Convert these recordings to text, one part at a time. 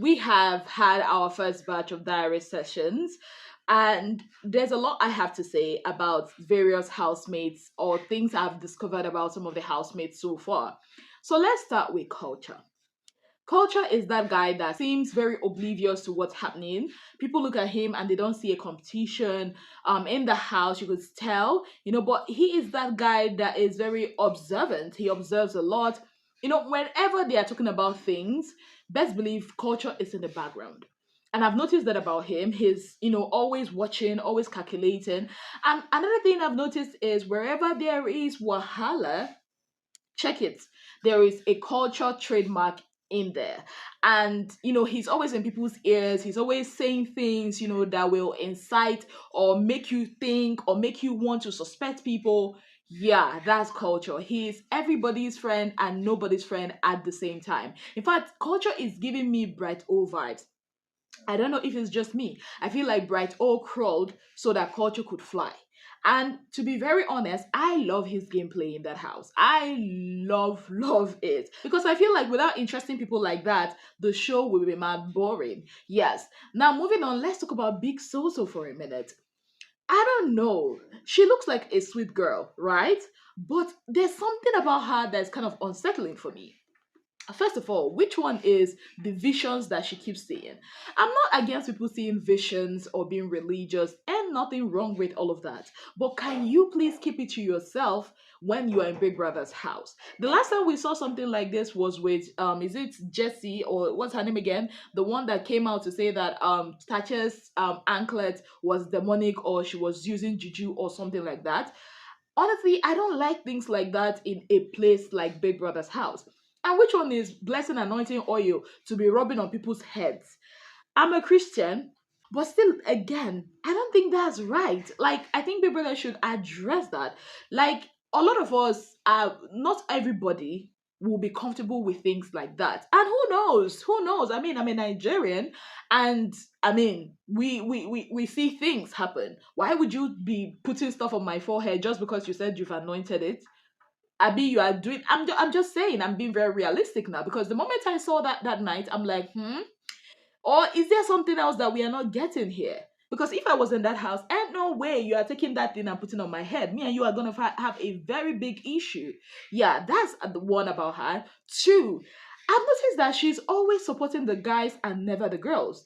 we have had our first batch of diary sessions, and there's a lot I have to say about various housemates or things I've discovered about some of the housemates so far. So let's start with culture. Culture is that guy that seems very oblivious to what's happening. People look at him and they don't see a competition in the house. You could tell, but he is that guy that is very observant. He observes a lot. Whenever they are talking about things, best believe culture is in the background. And I've noticed that about him. He's, always watching, always calculating. And another thing I've noticed is wherever there is wahala, check it, there is a culture trademark in there. And he's always in people's ears. He's always saying things that will incite or make you think or make you want to suspect people. Yeah, that's culture. He's everybody's friend and nobody's friend at the same time. In fact, culture is giving me Bright O vibes. I don't know if it's just me. I feel like Bright O crawled so that culture could fly. And to be very honest, I love his gameplay in that house. I love it. Because I feel like without interesting people like that, the show will be mad boring. Yes. Now, moving on, let's talk about Big Soso for a minute. I don't know. She looks like a sweet girl, right? But there's something about her that's kind of unsettling for me. First of all, which one is the visions that she keeps seeing? I'm not against people seeing visions or being religious, and nothing wrong with all of that. But can you please keep it to yourself when you are in Big Brother's house? The last time we saw something like this was with is it Jessie, or what's her name again? The one that came out to say that Thatcher's anklet was demonic, or she was using juju or something like that. Honestly, I don't like things like that in a place like Big Brother's house. And which one is blessing anointing oil to be rubbing on people's heads? I'm a Christian, but still, again, I don't think that's right. Like, I think Big Brother should address that. Like, a lot of us, not everybody will be comfortable with things like that. And who knows? Who knows? I mean, I'm a Nigerian, and I mean, we see things happen. Why would you be putting stuff on my forehead just because you said you've anointed it? Abi, you are doing. I'm just saying. I'm being very realistic now, because the moment I saw that night, I'm like, or is there something else that we are not getting here? Because if I was in that house, ain't no way you are taking that thing and putting on my head. Me and you are gonna have a very big issue. Yeah, that's the one about her. Two, I've noticed that she's always supporting the guys and never the girls.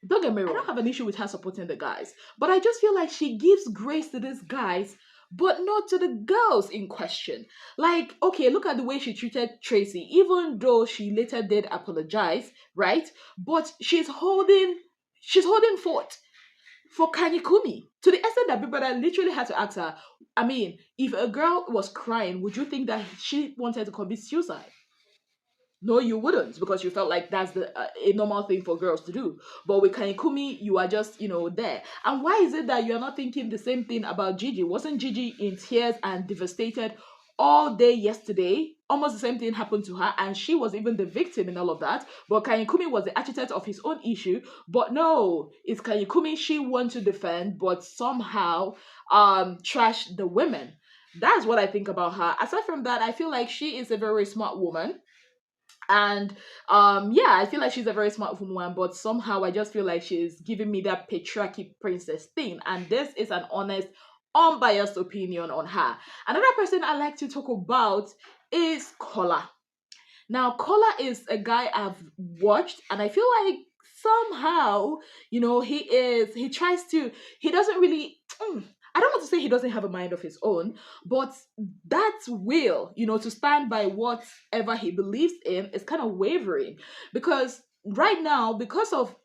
Don't get me wrong, I don't have an issue with her supporting the guys, but I just feel like she gives grace to these guys, but not to the girls in question. Like, okay, look at the way she treated Tracy, even though she later did apologize, right? But she's holding fort for Kayikunmi, to the extent that Big Brother literally had to ask her, I mean, if a girl was crying, would you think that she wanted to commit suicide? No, you wouldn't, because you felt like that's a normal thing for girls to do. But with Kayikunmi, you are just there. And why is it that you are not thinking the same thing about Gigi? Wasn't Gigi in tears and devastated all day yesterday? Almost the same thing happened to her, and she was even the victim in all of that. But Kayikunmi was the architect of his own issue. But no, it's Kayikunmi she wanted to defend, but somehow trash the women. That's what I think about her. Aside from that, I feel like she is a very smart woman, and yeah, I feel like she's a very smart woman, but somehow I just feel like she's giving me that patriarchy princess thing, and this is an honest, unbiased opinion on her. Another person I like to talk about is Kola. Now, Kola is a guy I've watched, and I feel like somehow, he tries to, he doesn't really, I don't want to say he doesn't have a mind of his own, but that will, to stand by whatever he believes in is kind of wavering. Because right now, because of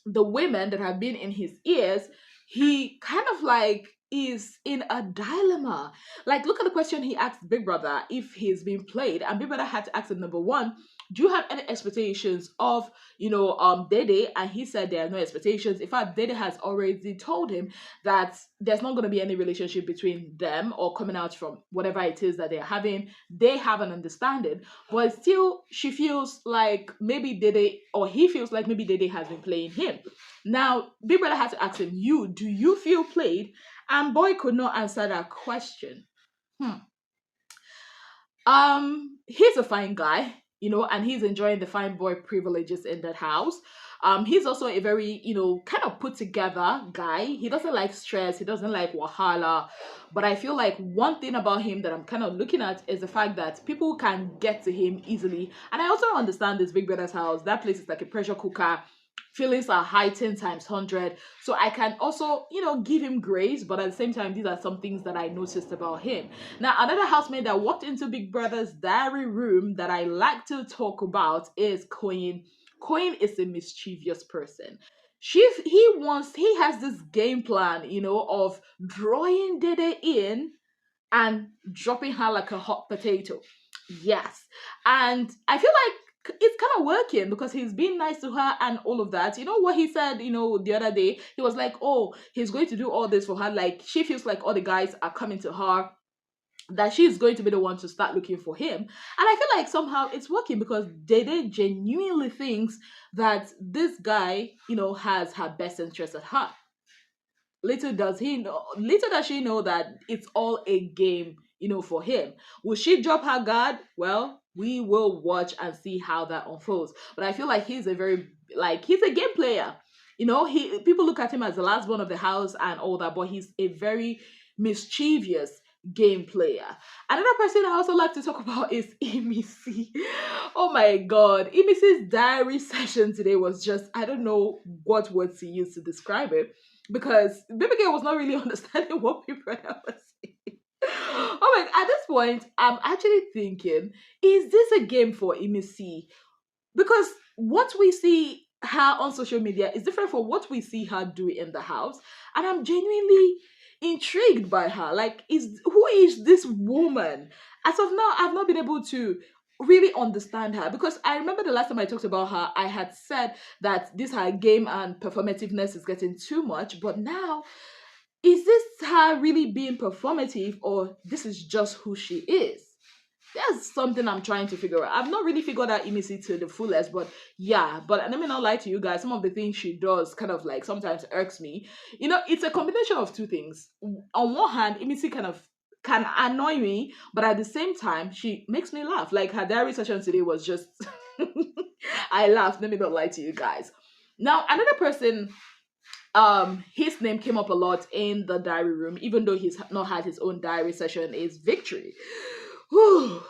the women that have been in his ears, he kind of like is in a dilemma. Like, look at the question he asked Big Brother if he's being played, and Big Brother had to ask him number one, do you have any expectations of, Dede? And he said there are no expectations. In fact, Dede has already told him that there's not going to be any relationship between them or coming out from whatever it is that they're having. They have an understanding, but still, she feels like maybe Dede, or he feels like maybe Dede has been playing him. Now, Big Brother had to ask him, do you feel played? And boy could not answer that question. Hmm. He's a fine guy. and he's enjoying the fine boy privileges in that house. He's also a very, kind of put together guy. He doesn't like stress, he doesn't like wahala. But I feel like one thing about him that I'm kind of looking at is the fact that people can get to him easily. And I also understand this Big Brother's house. That place is like a pressure cooker. Feelings are heightened times 100. So I can also, give him grace. But at the same time, these are some things that I noticed about him. Now, another housemate that walked into Big Brother's diary room that I like to talk about is Coen. Coin is a mischievous person. He has this game plan, of drawing Dede in and dropping her like a hot potato. Yes. And I feel like it's kind of working because he's being nice to her and all of that. You know what he said, the other day? He was like, oh, he's going to do all this for her. Like, she feels like all the guys are coming to her, that she's going to be the one to start looking for him. And I feel like somehow it's working because Dede genuinely thinks that this guy, has her best interest at heart. Little does she know that it's all a game, for him. Will she drop her guard? Well, we will watch and see how that unfolds. But I feel like he's a game player. People look at him as the last born of the house and all that, but he's a very mischievous game player. Another person I also like to talk about is Emmy. Oh my god. Emi's diary session today was just, I don't know what words to use to describe it, because baby girl was not really understanding what people was saying. Oh my, at this point, I'm actually thinking, is this a game for Emi? Because what we see her on social media is different from what we see her do in the house. And I'm genuinely intrigued by her. Like, who is this woman? As of now, I've not been able to really understand her, because I remember the last time I talked about her, I had said that this her game and performativeness is getting too much. But now, is this her really being performative, or this is just who she is? That's something I'm trying to figure out. I've not really figured out Emisi to the fullest, but yeah. But let me not lie to you guys. Some of the things she does kind of like sometimes irks me. It's a combination of two things. On one hand, Emisi kind of can annoy me, but at the same time, she makes me laugh. Like her diary session today was just, I laughed. Let me not lie to you guys. Now, another person, his name came up a lot in the diary room, even though he's not had his own diary session, is Victory. Whew.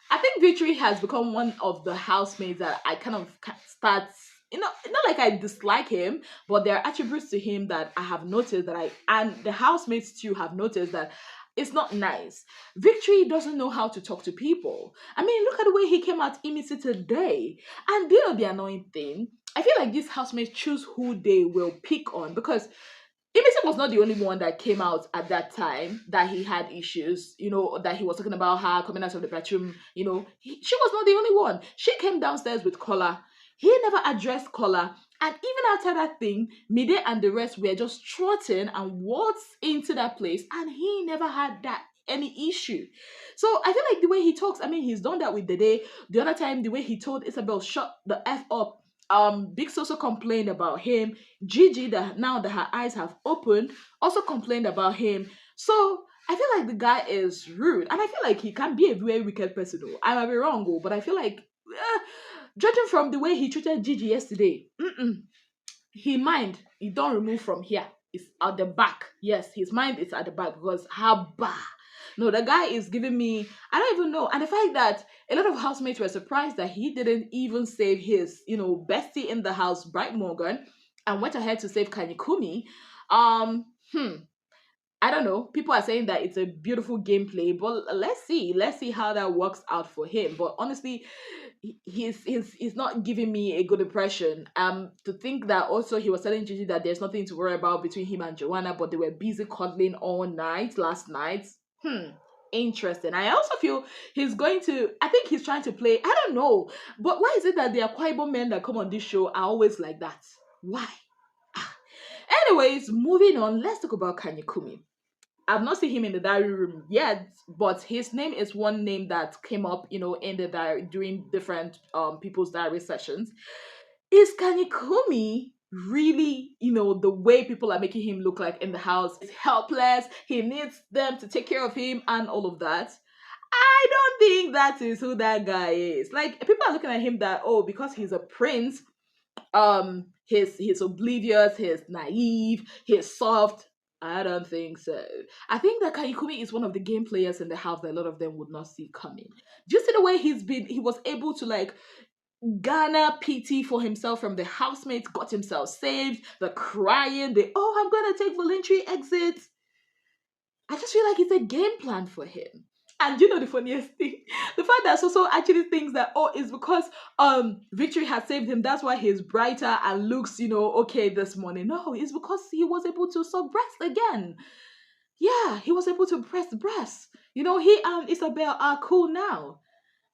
I think Victory has become one of the housemates that I kind of start, not like I dislike him, but there are attributes to him that I have noticed and the housemates too have noticed that it's not nice. Victory doesn't know how to talk to people. I mean, look at the way he came at Emisi today. And you know the annoying thing? I feel like these housemates choose who they will pick on, because Emisi was not the only one that came out at that time that he had issues, that he was talking about her coming out of the bedroom, she was not the only one. She came downstairs with Kola. He never addressed Kola. And even after that thing, Mide and the rest were just trotting and waltzed into that place, and he never had that any issue. So I feel like the way he talks, I mean, he's done that with Dede. The other time, the way he told Isabel, shut the F up. Big Soso complained about him. Gigi, that now that her eyes have opened, also complained about him. So I feel like the guy is rude, and I feel like he can be a very wicked person. Though I might be wrong, but I feel like, judging from the way he treated Gigi yesterday, he mind he don't remove from here. It's at the back. Yes, his mind is at the back, because haba. No, the guy is giving me, I don't even know. And the fact that a lot of housemates were surprised that he didn't even save his, bestie in the house, Bright Morgan, and went ahead to save Kayikunmi. Um, hmm. I don't know. People are saying that it's a beautiful gameplay, but let's see. Let's see how that works out for him. But honestly, he's not giving me a good impression. To think that also he was telling Gigi that there's nothing to worry about between him and Joanna, but they were busy cuddling all night last night. Interesting. I also feel I think he's trying to play, I don't know, but why is it that the Akwa men that come on this show are always like that? Why? Anyways, moving on, let's talk about Kayikunmi. I've not seen him in the diary room yet, but his name is one name that came up, in the diary during different people's diary sessions. Is Kayikunmi really, the way people are making him look like in the house is helpless? He needs them to take care of him and all of that. I don't think that is who that guy is. Like people are looking at him that, oh, because he's a prince, he's oblivious, he's naive, he's soft. I don't think so. I think that Kayikunmi is one of the game players in the house that a lot of them would not see coming. Just in the way he was able to like garner pity for himself from the housemates, got himself saved, the crying, the oh, I'm gonna take voluntary exit. I just feel like it's a game plan for him. And you know the funniest thing, the fact that Soso actually thinks that oh, it's because Victory has saved him. That's why he's brighter and looks okay this morning. No, it's because he was able to suck breast again. Yeah, he was able to press breast. He and Isabel are cool now.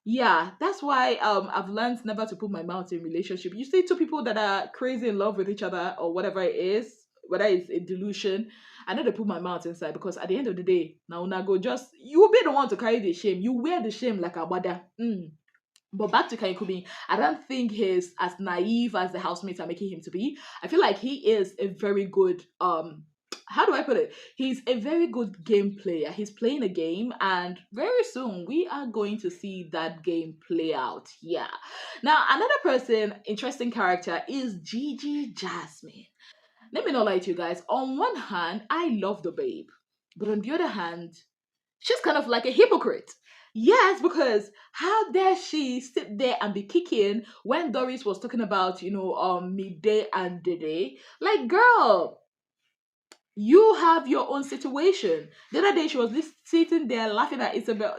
Yeah, that's why I've learned never to put my mouth in relationship. You see two people that are crazy in love with each other or whatever it is, whether it's a delusion, I know they put my mouth inside because at the end of the day, now una go just you will be the one to carry the shame. You wear the shame like a wada. But back to Kayikunmi, I don't think he's as naive as the housemates are making him to be. I feel like he is a very good how do I put it? He's a very good game player. He's playing a game, and very soon we are going to see that game play out. Yeah. Now, another person, interesting character, is Gigi Jasmine. Let me not lie to you guys. On one hand, I love the babe, but on the other hand, she's kind of like a hypocrite. Yes, because how dare she sit there and be kicking when Doris was talking about, midday and Dede? Like, girl, you have your own situation. The other day, she was sitting there laughing at Isabel.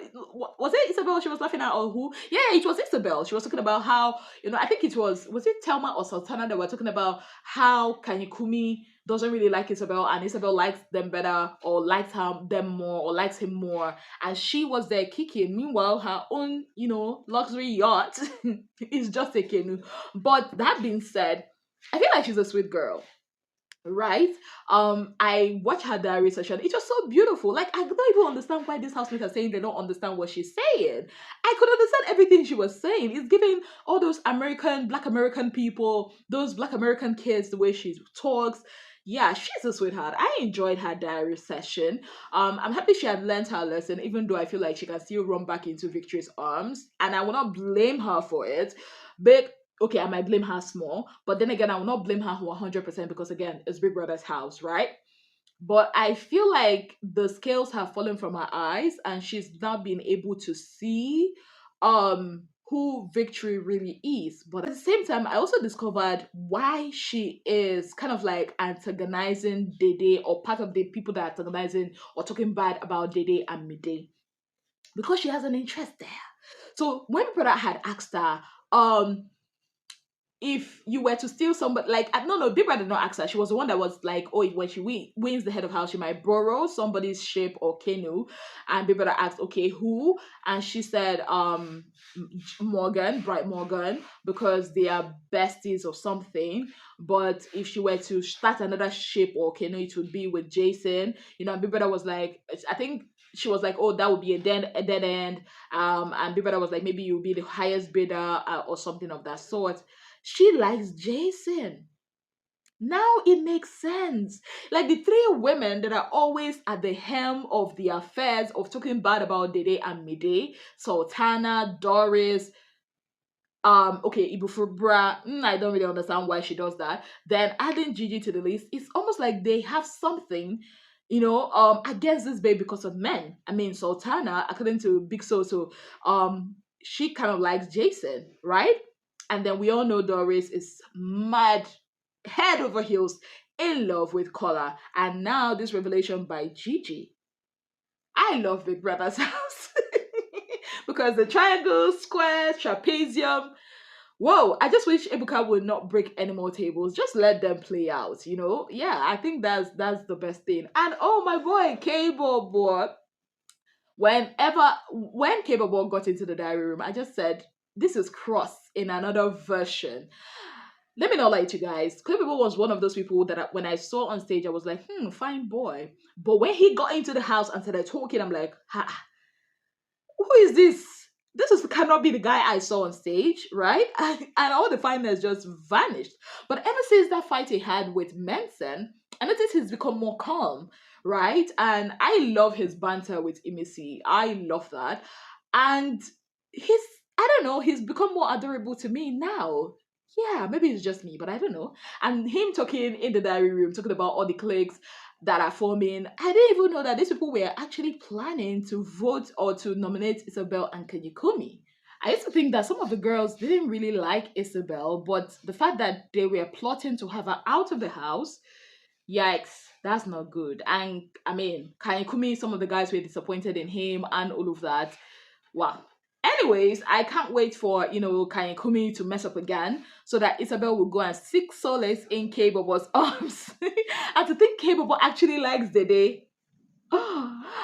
Was it Isabel she was laughing at, or who? Yeah, it was Isabel. She was talking about how, I think was it Telma or Sultana that were talking about how Kanyikumi doesn't really like Isabel and Isabel likes them better or likes them more or likes him more. And she was there kicking. Meanwhile, her own, luxury yacht is just a canoe. But that being said, I feel like she's a sweet girl, right? I watched her diary session. It was so beautiful. Like, I don't even understand why these housemates are saying they don't understand what she's saying. I could understand everything she was saying. It's giving all those Black American people, those Black American kids, the way she talks. Yeah, she's a sweetheart. I enjoyed her diary session. I'm happy she had learned her lesson, even though I feel like she can still run back into Victory's arms, and I will not blame her for it. But okay, I might blame her small, but then again, I will not blame her 100% because again, it's Big Brother's house, right? But I feel like the scales have fallen from her eyes and she's not been able to see who Victory really is. But at the same time, I also discovered why she is kind of like antagonizing Dede, or part of the people that are antagonizing or talking bad about Dede and Mide, because she has an interest there. So when Brother had asked her, if you were to steal somebody, like no, Big Brother did not ask her. She was the one that was like, oh, when she wins the head of house, she might borrow somebody's ship or canoe. And Big Brother asked, okay, who? And she said, Morgan, Bright Morgan, because they are besties or something. But if she were to start another ship or canoe, it would be with Jason. And Big Brother was like, I think she was like, oh, that would be a dead end. And Big Brother was like, maybe you'll be the highest bidder or something of that sort. She likes Jason. Now it makes sense. Like the three women that are always at the helm of the affairs of talking bad about Dede and Mide, Sultana, Doris, okay, Ibufubra, I don't really understand why she does that. Then adding Gigi to the list, it's almost like they have something, against this babe because of men. I mean, Sultana, according to Big Soso, she kind of likes Jason, right? And then we all know Doris is mad, head over heels, in love with Kola. And now this revelation by Gigi. I love Big Brother's house. Because the triangles, squares, trapezium, whoa, I just wish Ebuka would not break any more tables. Just let them play out, Yeah, I think that's the best thing. And oh my boy, Cable boy. When Cable boy got into the diary room, I just said, this is Cross in another version. Let me not lie to you guys. Cable was one of those people that when I saw on stage, I was like, fine boy. But when he got into the house and started talking, I'm like, who is this? Cannot be the guy I saw on stage, right? And all the fineness just vanished. But ever since that fight he had with Manson, I noticed he's become more calm, right? And I love his banter with Emmy. I love that. And he's, I don't know, he's become more adorable to me now. Yeah, maybe it's just me, but I don't know. And him talking in the diary room, talking about all the cliques that are forming. I didn't even know that these people were actually planning to vote or to nominate Isabel and Kayikunmi. I used to think that some of the girls didn't really like Isabel, but the fact that they were plotting to have her out of the house, yikes, that's not good. And I mean, Kayikunmi, some of the guys were disappointed in him and all of that. Wow. Anyways, I can't wait for, Kayikunmi to mess up again so that Isabel will go and seek solace in K-Bobo's arms. And to think K-Bobo actually likes Dede.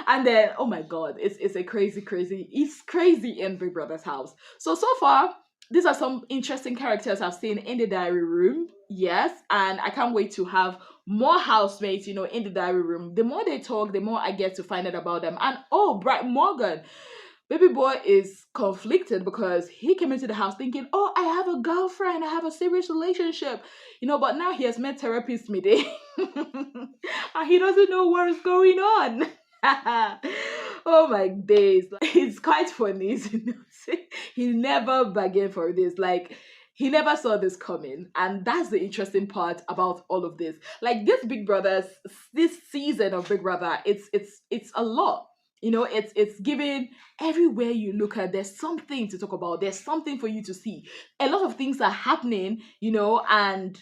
And then, oh my god, it's a it's crazy in Big Brother's house. So far, these are some interesting characters I've seen in the diary room. Yes, and I can't wait to have more housemates, in the diary room. The more they talk, the more I get to find out about them. And oh, Bright Morgan, baby boy is conflicted because he came into the house thinking, oh, I have a girlfriend, I have a serious relationship, but now he has met therapist Mide. And he doesn't know what's going on. Oh my days. Like, it's quite funny, isn't it? He never bargained for this. Like, he never saw this coming. And that's the interesting part about all of this. Like, this season of Big Brother, it's a lot. It's giving, everywhere you look at, there's something to talk about. There's something for you to see. A lot of things are happening, and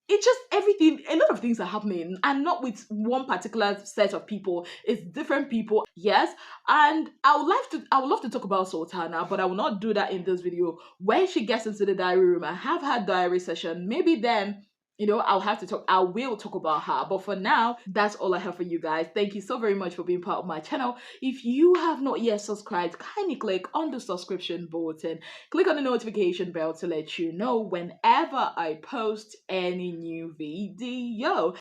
it's just everything, a lot of things are happening, and not with one particular set of people. It's different people, yes. And I would love to talk about Sultana, but I will not do that in this video. When she gets into the diary room and have her diary session, maybe then, I will talk about her. But for now, that's all I have for you guys. Thank you so very much for being part of my channel. If you have not yet subscribed, kindly click on the subscription button. Click on the notification bell to let you know whenever I post any new video.